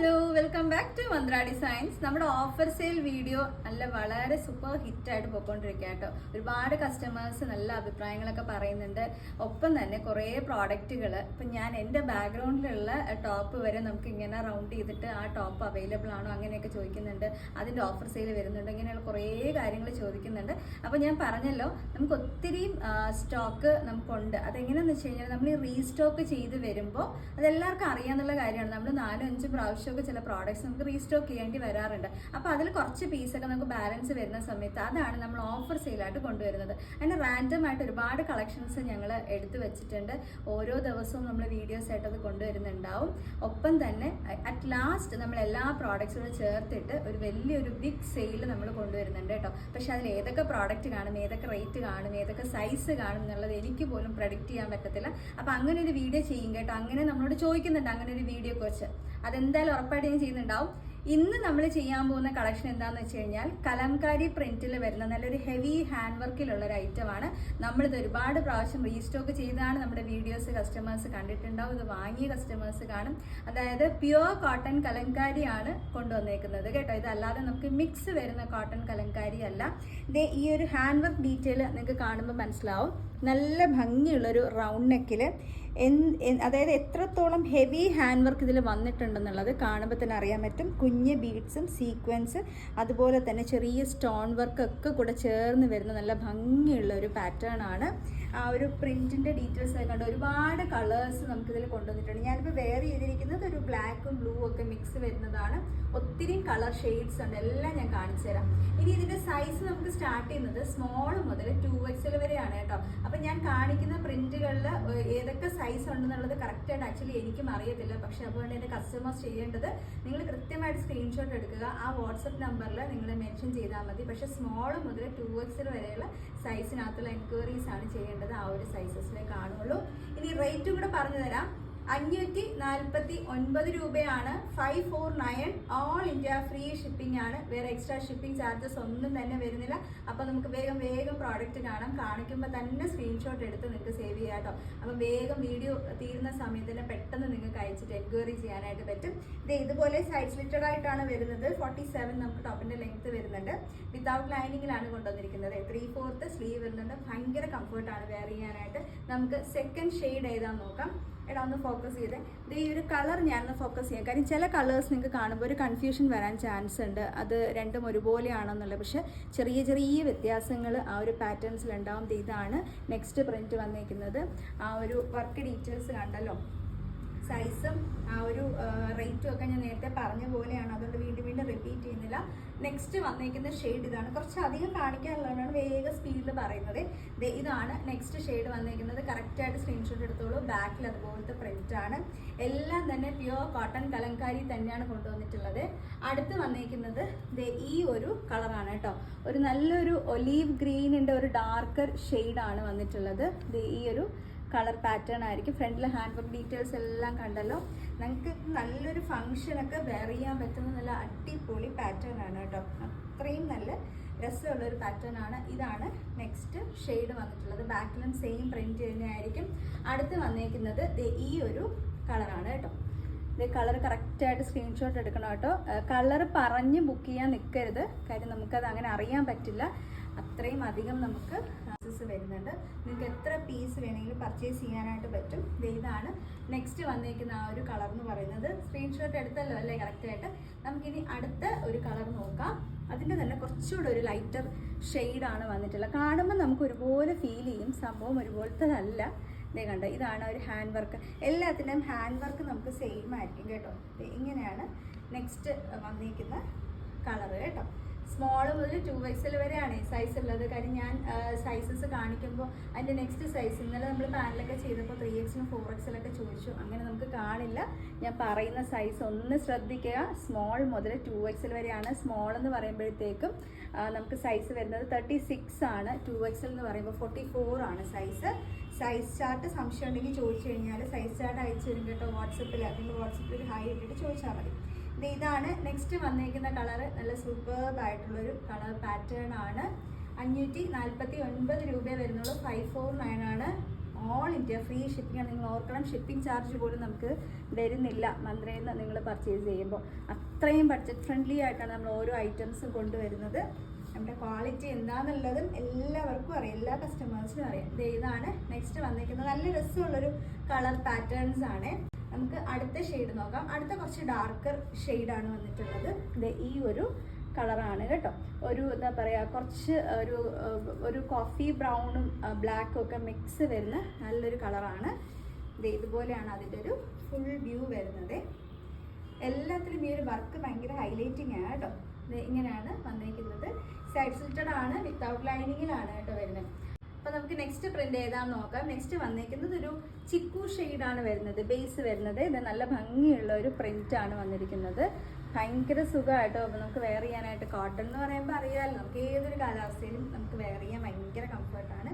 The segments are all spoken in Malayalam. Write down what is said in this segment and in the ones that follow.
Hello, welcome back to Mantra Designs. നമ്മുടെ ഓഫർ സെയിൽ വീഡിയോ വളരെ സൂപ്പർ ഹിറ്റായിട്ട് പോയിക്കൊണ്ടിരിക്കുക കേട്ടോ. ഒരുപാട് കസ്റ്റമേഴ്സ് നല്ല അഭിപ്രായങ്ങളൊക്കെ പറയുന്നുണ്ട്. ഒപ്പം തന്നെ കുറേ പ്രോഡക്റ്റുകൾ ഇപ്പം ഞാൻ എൻ്റെ ബാക്ക്ഗ്രൗണ്ടിലുള്ള ടോപ്പ് വരെ നമുക്ക് ഇങ്ങനെ റൗണ്ട് ചെയ്തിട്ട് ആ ടോപ്പ് അവൈലബിൾ ആണോ അങ്ങനെയൊക്കെ ചോദിക്കുന്നുണ്ട്. അതിൻ്റെ ഓഫർ സെയിൽ വരുന്നുണ്ട്, ഇങ്ങനെയുള്ള കുറേ കാര്യങ്ങൾ ചോദിക്കുന്നുണ്ട്. അപ്പോൾ ഞാൻ പറഞ്ഞല്ലോ, നമുക്ക് ഒത്തിരി സ്റ്റോക്ക് നമുക്കുണ്ട്. അതെങ്ങനെയാണെന്ന് വെച്ച് കഴിഞ്ഞാൽ നമ്മൾ ഈ റീസ്റ്റോക്ക് ചെയ്ത് വരുമ്പോൾ അതെല്ലാവർക്കും അറിയാമെന്നുള്ള കാര്യമാണ്. നമ്മൾ 4-5 പ്രാവശ്യമൊക്കെ ചില പ്രോഡക്റ്റ്സ് നമുക്ക് റീസ്റ്റോക്ക് ചെയ്യേണ്ടി വരാറുണ്ട്. അപ്പോൾ അതിൽ കുറച്ച് പീസൊക്കെ നമുക്ക് ബാലൻസ് വരുന്ന സമയത്ത് അതാണ് നമ്മൾ ഓഫർ സെയിലായിട്ട് കൊണ്ടുവരുന്നത്. അതിന് റാൻഡം ആയിട്ട് ഒരുപാട് കളക്ഷൻസ് ഞങ്ങൾ എടുത്തു വെച്ചിട്ടുണ്ട്. ഓരോ ദിവസവും നമ്മൾ വീഡിയോസ് ആയിട്ട് അത് കൊണ്ടുവരുന്നുണ്ടാവും. ഒപ്പം തന്നെ അറ്റ് ലാസ്റ്റ് നമ്മൾ എല്ലാ പ്രോഡക്റ്റ്സും ചേർത്തിട്ട് ഒരു വലിയൊരു ബിഗ് സെയിൽ നമ്മൾ കൊണ്ടുവരുന്നുണ്ട് കേട്ടോ. പക്ഷെ അതിൽ ഏതൊക്കെ പ്രോഡക്റ്റ് കാണും, ഏതൊക്കെ റേറ്റ് കാണും, ഏതൊക്കെ സൈസ് കാണും എന്നുള്ളത് എനിക്ക് പോലും പ്രഡിക്റ്റ് ചെയ്യാൻ പറ്റത്തില്ല. അപ്പോൾ അങ്ങനെ ഒരു വീഡിയോ ചെയ്യും കേട്ടോ. അങ്ങനെ നമ്മളോട് ചോദിക്കുന്നുണ്ട് അങ്ങനെ ഒരു വീഡിയോ കുറിച്ച്. അതെന്തായാലും ഉറപ്പായിട്ട് ഞാൻ ചെയ്യുന്നുണ്ടാവും. ഇന്ന് നമ്മൾ ചെയ്യാൻ പോകുന്ന കളക്ഷൻ എന്താണെന്ന് വെച്ച് കഴിഞ്ഞാൽ കലംകാരി പ്രിന്റിൽ വരുന്ന നല്ലൊരു ഹെവി ഹാൻഡ് വർക്കിലുള്ള ഒരു ഐറ്റമാണ്. നമ്മളിത് ഒരുപാട് പ്രാവശ്യം റീസ്റ്റോക്ക് ചെയ്താണ് നമ്മുടെ വീഡിയോസ് കസ്റ്റമേഴ്സ് കണ്ടിട്ടുണ്ടാവും. ഇത് വാങ്ങിയ കസ്റ്റമേഴ്സ് കാണും. അതായത് പ്യുവർ കോട്ടൺ കലംകാരിയാണ് കൊണ്ടുവന്നേക്കുന്നത് കേട്ടോ. ഇതല്ലാതെ നമുക്ക് മിക്സ് വരുന്ന കോട്ടൺ കലംകാരി അല്ല. ഇത് ഈ ഒരു ഹാൻഡ് വർക്ക് ഡീറ്റെയിൽ നിങ്ങൾക്ക് കാണുമ്പോൾ മനസ്സിലാവും. നല്ല ഭംഗിയുള്ളൊരു റൗണ്ട് നെക്കിൽ അതായത് എത്രത്തോളം ഹെവി ഹാൻഡ് വർക്ക് ഇതിൽ വന്നിട്ടുണ്ടെന്നുള്ളത് കാണുമ്പോൾ തന്നെ അറിയാൻ പറ്റും. കുഞ്ഞ് ബീഡ്സും സീക്വൻസ് അതുപോലെ തന്നെ ചെറിയ സ്റ്റോൺ വർക്കൊക്കെ കൂടെ ചേർന്ന് വരുന്ന നല്ല ഭംഗിയുള്ള ഒരു പാറ്റേൺ ആണ്. ആ ഒരു പ്രിൻറ്റിൻ്റെ ഡീറ്റെയിൽസ് ഒക്കെ കണ്ട് ഒരുപാട് കളേഴ്സ് നമുക്കിതിൽ കൊണ്ടുവന്നിട്ടുണ്ട്. ഞാനിപ്പോൾ വെയർ ചെയ്തിരിക്കുന്നത് ഒരു ബ്ലാക്കും ബ്ലൂ ഒക്കെ മിക്സ് വരുന്നതാണ്. ഒത്തിരി കളർ ഷെയ്ഡ്സ് ഉണ്ട്, എല്ലാം ഞാൻ കാണിച്ചു തരാം. ഇനി ഇതിൻ്റെ സൈസ് നമുക്ക് സ്റ്റാർട്ട് ചെയ്യുന്നത് സ്മോൾ മുതൽ 2XL വരെയാണ് കേട്ടോ. അപ്പം ഞാൻ കാണിക്കുന്ന പ്രിൻറ്റുകളിൽ ഏതൊക്കെ സൈസ് ഉണ്ടെന്നുള്ളത് കറക്റ്റായിട്ട് ആക്ച്വലി എനിക്കും അറിയത്തില്ല. പക്ഷെ അതുകൊണ്ട് എൻ്റെ കസ്റ്റമേഴ്സ് ചെയ്യേണ്ടത് നിങ്ങൾ കൃത്യമായിട്ട് സ്ക്രീൻഷോട്ട് എടുക്കുക. ആ വാട്സപ്പ് നമ്പറിൽ നിങ്ങൾ മെൻഷൻ ചെയ്താൽ മതി. പക്ഷെ സ്മോൾ മുതൽ 2XL വരെയുള്ള സൈസിനകത്തുള്ള എൻക്വയറീസ് ആണ് ചെയ്യേണ്ടത്. ആ ഒരു സൈസസിലേ കാണുള്ളൂ. ഇനി റേറ്റും കൂടെ പറഞ്ഞു തരാം. 549 രൂപയാണ്. 549 ഓൾ ഇന്ത്യ ഫ്രീ ഷിപ്പിംഗ് ആണ്. വേറെ എക്സ്ട്രാ ഷിപ്പിംഗ് ചാർജസ് ഒന്നും തന്നെ വരുന്നില്ല. അപ്പോൾ നമുക്ക് വേഗം പ്രോഡക്റ്റ് കാണാം. കാണിക്കുമ്പോൾ തന്നെ സ്ക്രീൻഷോട്ട് എടുത്ത് നിങ്ങൾക്ക് സേവ് ചെയ്യാം കേട്ടോ. അപ്പോൾ വേഗം വീഡിയോ തീരുന്ന സമയത്ത് തന്നെ പെട്ടെന്ന് നിങ്ങൾക്ക് അയച്ചിട്ട് എൻക്വയറി ചെയ്യാനായിട്ട് പറ്റും. ഇതുപോലെ സൈഡ് സ്ലിറ്റഡ് ആയിട്ടാണ് വരുന്നത്. 47 നമുക്ക് ടോപ്പിൻ്റെ ലെങ്ത് വരുന്നുണ്ട്. വിത്തൗട്ട് ലൈനിങ്ങിലാണ് കൊണ്ടുവന്നിരിക്കുന്നത്. 3/4 സ്ലീവ് വരുന്നുണ്ട്. ഭയങ്കര കംഫർട്ടാണ് വെയർ ചെയ്യാനായിട്ട്. നമുക്ക് സെക്കൻഡ് ഷെയ്ഡ് ഏതാന്ന് നോക്കാം. ഒന്ന് ഫോക്കസ് ചെയ്ത് ഈ ഒരു കളർ ഞാനൊന്ന് ഫോക്കസ് ചെയ്യാം. കാര്യം ചില കളേഴ്സ് നിങ്ങൾക്ക് കാണുമ്പോൾ ഒരു കൺഫ്യൂഷൻ വരാൻ ചാൻസ് ഉണ്ട്. അത് രണ്ടും ഒരുപോലെയാണെന്നുള്ളത്. പക്ഷെ ചെറിയ ചെറിയ വ്യത്യാസങ്ങൾ ആ ഒരു പാറ്റേൺസിൽ ഉണ്ടാവും. ഇതാണ് നെക്സ്റ്റ് പ്രിന്റ് വന്നിരിക്കുന്നത്. ആ ഒരു വർക്ക് ഡീറ്റെയിൽസ് കണ്ടല്ലോ. സൈസും ആ ഒരു റേറ്റും ഒക്കെ ഞാൻ നേരത്തെ പറഞ്ഞ പോലെയാണ്. അതുകൊണ്ട് വീണ്ടും റിപ്പീറ്റ് ചെയ്യുന്നില്ല. നെക്സ്റ്റ് വന്നിരിക്കുന്ന ഷെയ്ഡ് ഇതാണ്. കുറച്ച് അധികം കാണിക്കാനുള്ളതാണ് വേഗം സ്പീഡിൽ പറയുന്നത്. ഇതാണ് നെക്സ്റ്റ് ഷെയ്ഡ് വന്നിരിക്കുന്നത്. കറക്റ്റായിട്ട് സ്ക്രീൻഷോട്ട് എടുത്തോളൂ. ബാക്കിൽ അതുപോലത്തെ പ്രിന്റ് ആണ്. എല്ലാം തന്നെ പ്യുവർ കോട്ടൺ കലംകാരി തന്നെയാണ് കൊണ്ടുവന്നിട്ടുള്ളത്. അടുത്ത് വന്നിരിക്കുന്നത് ഈ ഒരു കളറാണ് കേട്ടോ. ഒരു നല്ലൊരു ഒലീവ് ഗ്രീനിൻ്റെ ഒരു ഡാർക്കർ ഷെയ്ഡാണ് വന്നിട്ടുള്ളത്. ഈ ഒരു കളർ പാറ്റേൺ ആയിരിക്കും. ഫ്രണ്ടിലെ ഹാൻഡ് വർക്ക് ഡീറ്റെയിൽസ് എല്ലാം കണ്ടല്ലോ. നമുക്ക് നല്ലൊരു ഫങ്ഷനൊക്കെ വെയർ ചെയ്യാൻ പറ്റുന്ന നല്ല അടിപൊളി പാറ്റേൺ ആണ് കേട്ടോ. അത്രയും നല്ല രസമുള്ളൊരു പാറ്റേൺ ആണ്. ഇതാണ് നെക്സ്റ്റ് ഷെയ്ഡ് വന്നിട്ടുള്ളത്. ബാക്കിലും സെയിം പ്രിന്റ് തന്നെയായിരിക്കും. അടുത്ത് വന്നിരിക്കുന്നത് ഈ ഒരു കളറാണ് കേട്ടോ. കളർ കറക്റ്റായിട്ട് സ്ക്രീൻഷോട്ട് എടുക്കണം കേട്ടോ. കളർ പറഞ്ഞ് ബുക്ക് ചെയ്യാൻ നിൽക്കരുത്. കാര്യം നമുക്കത് അങ്ങനെ അറിയാൻ പറ്റില്ല. അത്രയും അധികം നമുക്ക് പീസസ് വരുന്നുണ്ട്. നിങ്ങൾക്ക് എത്ര പീസ് വേണമെങ്കിലും പർച്ചേസ് ചെയ്യാനായിട്ട് പറ്റും. ഇതാണ് നെക്സ്റ്റ് വന്നിരിക്കുന്ന ആ ഒരു കളർ എന്ന് പറയുന്നത്. സ്ക്രീൻഷോട്ട് എടുത്തല്ലോ അല്ലേ കറക്റ്റായിട്ട്. നമുക്കിനി അടുത്ത ഒരു കളർ നോക്കാം. അതിൻ്റെ തന്നെ കുറച്ചുകൂടെ ഒരു ലൈറ്റർ ഷെയ്ഡാണ് വന്നിട്ടുള്ളത്. കാണുമ്പോൾ നമുക്ക് ഒരുപോലെ ഫീൽ ചെയ്യും. സംഭവം ഒരുപോലത്തതല്ല. കണ്ട ഇതാണ് ഒരു ഹാൻഡ് വർക്ക്. എല്ലാത്തിൻ്റെയും ഹാൻഡ് വർക്ക് നമുക്ക് സെയിം ആയിരിക്കും കേട്ടോ. ഇങ്ങനെയാണ് നെക്സ്റ്റ് വന്നിരിക്കുന്ന കളർ കേട്ടോ. സ്മോൾ മുതൽ 2XL വരെയാണ് ഈ സൈസ് ഉള്ളത്. കാര്യം ഞാൻ സൈസസ് കാണിക്കുമ്പോൾ അതിൻ്റെ നെക്സ്റ്റ് സൈസ് ഇന്നലെ നമ്മൾ പാനലൊക്കെ ചെയ്തപ്പോൾ 3Xലും 4XL ഒക്കെ ചോദിച്ചു. അങ്ങനെ നമുക്ക് കാണില്ല. ഞാൻ പറയുന്ന സൈസ് ഒന്ന് ശ്രദ്ധിക്കുക. സ്മോൾ മുതൽ 2XL വരെയാണ്. സ്മോൾ എന്ന് പറയുമ്പോഴത്തേക്കും നമുക്ക് സൈസ് വരുന്നത് 36 ആണ്. 2XL എന്ന് പറയുമ്പോൾ 44 ആണ് സൈസ്. സൈസ് ചാർട്ട് സംശയം ഉണ്ടെങ്കിൽ ചോദിച്ചു കഴിഞ്ഞാൽ സൈസ് ചാർട്ട് അയച്ചു തരും കേട്ടോ വാട്സപ്പിൽ. അതിൻ്റെ വാട്സപ്പിൽ ഒരു ഹായ് ഇട്ടിട്ട് ചോദിച്ചാൽ മതി. ഇതാണ് നെക്സ്റ്റ് വന്നിരിക്കുന്ന കളർ. നല്ല സൂപ്പർബായിട്ടുള്ളൊരു കളർ പാറ്റേൺ ആണ്. 549 രൂപ വരുന്നുള്ളൂ. 549 ആണ്. ഓൾ ഇന്ത്യ ഫ്രീ ഷിപ്പിംഗ് ആണ്. നിങ്ങൾ ഓർക്കണം, ഷിപ്പിംഗ് ചാർജ് പോലും നമുക്ക് വരുന്നില്ല മന്ത്രയിൽ നിന്ന് നിങ്ങൾ പർച്ചേസ് ചെയ്യുമ്പോൾ. അത്രയും ബഡ്ജറ്റ് ഫ്രണ്ട്ലി ആയിട്ടാണ് നമ്മൾ ഓരോ ഐറ്റംസും കൊണ്ടുവരുന്നത്. നമ്മുടെ ക്വാളിറ്റി എന്താണെന്നുള്ളതും എല്ലാവർക്കും അറിയാം, എല്ലാ കസ്റ്റമേഴ്സിനും അറിയാം. ഇതാണ് നെക്സ്റ്റ് വന്നിരിക്കുന്നത്. നല്ല രസമുള്ളൊരു കളർ പാറ്റേൺസ് ആണ്. നമുക്ക് അടുത്ത ഷെയ്ഡ് നോക്കാം. അടുത്ത കുറച്ച് ഡാർക്കർ ഷെയ്ഡാണ് വന്നിട്ടുള്ളത്. ഈ ഒരു കളറാണ് കേട്ടോ. ഒരു എന്താ പറയുക, കുറച്ച് ഒരു കോഫി ബ്രൗണും ബ്ലാക്കും ഒക്കെ മിക്സ് വരുന്ന നല്ലൊരു കളറാണ്. ഇതുപോലെയാണ് അതിൻ്റെ ഒരു ഫുൾ വ്യൂ വരുന്നത്. എല്ലാത്തിലും ഈ ഒരു വർക്ക് ഭയങ്കര ഹൈലൈറ്റിംഗ് ആണ് കേട്ടോ. ഇങ്ങനെയാണ് വന്നിരിക്കുന്നത്. സൈഡ് സ്ലിറ്റഡ് ആണ്, വിത്തൗട്ട് ലൈനിങ്ങിലാണ് കേട്ടോ വരുന്നത്. അപ്പോൾ നമുക്ക് നെക്സ്റ്റ് പ്രിന്റ് ഏതാണെന്ന് നോക്കാം. നെക്സ്റ്റ് വന്നിരിക്കുന്നത് ഒരു ചിക്കു ഷെയ്ഡാണ് വരുന്നത്, ബേസ് വരുന്നത്. ഇത് നല്ല ഭംഗിയുള്ള ഒരു പ്രിന്റ് ആണ് വന്നിരിക്കുന്നത്. ഭയങ്കര സുഖമായിട്ടോ. അപ്പോൾ നമുക്ക് വെയർ ചെയ്യാനായിട്ട്, കോട്ടൺ എന്ന് പറയുമ്പോൾ അറിയാമല്ലോ, നമുക്ക് ഏതൊരു കാലാവസ്ഥയിലും നമുക്ക് വെയർ ചെയ്യാൻ ഭയങ്കര കംഫർട്ടാണ്.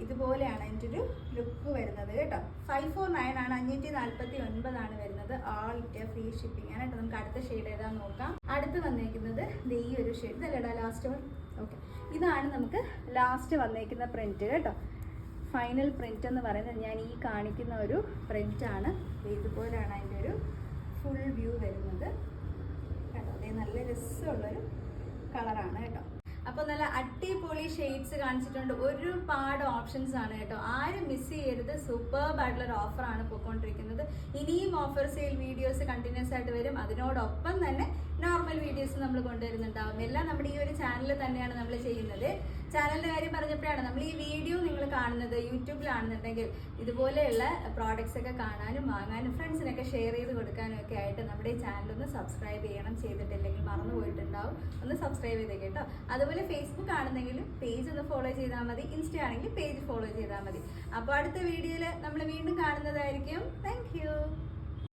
ഇതുപോലെയാണ് അതിൻ്റെ ഒരു ലുക്ക് വരുന്നത് കേട്ടോ. 549 ആണ്, 549 വരുന്നത്. ആൾ ഇന്ത്യ ഫ്രീ ഷിപ്പിംഗ് ആണ് കേട്ടോ. നമുക്ക് അടുത്ത ഷെയ്ഡ് ഏതാണെന്ന് നോക്കാം. അടുത്ത് വന്നിരിക്കുന്നത് ഈ ഒരു ഷെയ്ഡ്. ഇതല്ലേടാ ലാസ്റ്റ് വൺ? ഓക്കെ, ഇതാണ് നമുക്ക് ലാസ്റ്റ് വന്നിരിക്കുന്ന പ്രിന്റ് കേട്ടോ. ഫൈനൽ പ്രിന്റ് എന്ന് പറയുന്നത് ഞാൻ ഈ കാണിക്കുന്ന ഒരു പ്രിന്റാണ്. ഇതുപോലെയാണ് അതിൻ്റെ ഒരു ഫുൾ വ്യൂ വരുന്നത് കേട്ടോ. അതേ നല്ല രസമുള്ളൊരു കളറാണ് കേട്ടോ. അപ്പോൾ നല്ല അടിപൊളി ഷെയ്ഡ്സ് കാണിച്ചിട്ടുണ്ട്. ഒരുപാട് ഓപ്ഷൻസ് ആണ് കേട്ടോ. ആരും മിസ് ചെയ്യരുത്. സൂപ്പർബ് ആയിട്ടുള്ളൊരു ഓഫറാണ് പോയിക്കൊണ്ടിരിക്കുന്നത്. ഇനിയും ഓഫർ സെയിൽ വീഡിയോസ് കണ്ടിന്യൂസ് ആയിട്ട് വരും. അതിനോടൊപ്പം തന്നെ നോർമൽ വീഡിയോസ് നമ്മൾ കൊണ്ടുവരുന്നുണ്ടാവും. എല്ലാം നമ്മുടെ ഈ ഒരു ചാനലിൽ തന്നെയാണ് നമ്മൾ ചെയ്യുന്നത്. ചാനലിൻ്റെ കാര്യം പറഞ്ഞപ്പോഴാണ് നമ്മൾ ഈ വീഡിയോ നിങ്ങൾ കാണുന്നത് യൂട്യൂബിലാണെന്നുണ്ടെങ്കിൽ ഇതുപോലെയുള്ള പ്രോഡക്റ്റ്സ് ഒക്കെ കാണാനും വാങ്ങാനും ഫ്രണ്ട്സിനൊക്കെ ഷെയർ ചെയ്ത് കൊടുക്കാനും ഒക്കെ ആയിട്ട് നമ്മുടെ ഈ ചാനലൊന്ന് സബ്സ്ക്രൈബ് ചെയ്യണം. ചെയ്തിട്ടില്ലെങ്കിൽ മറന്നു പോയിട്ടുണ്ടാവും, ഒന്ന് സബ്സ്ക്രൈബ് ചെയ്തേ കേട്ടോ. അതുപോലെ ഫേസ്ബുക്ക് ആണെന്നെങ്കിലും പേജ് ഒന്ന് ഫോളോ ചെയ്താൽ മതി. ഇൻസ്റ്റ ആണെങ്കിൽ പേജ് ഫോളോ ചെയ്താൽ മതി. അപ്പോൾ അടുത്ത വീഡിയോയിൽ നമ്മൾ വീണ്ടും കാണുന്നതായിരിക്കും. താങ്ക്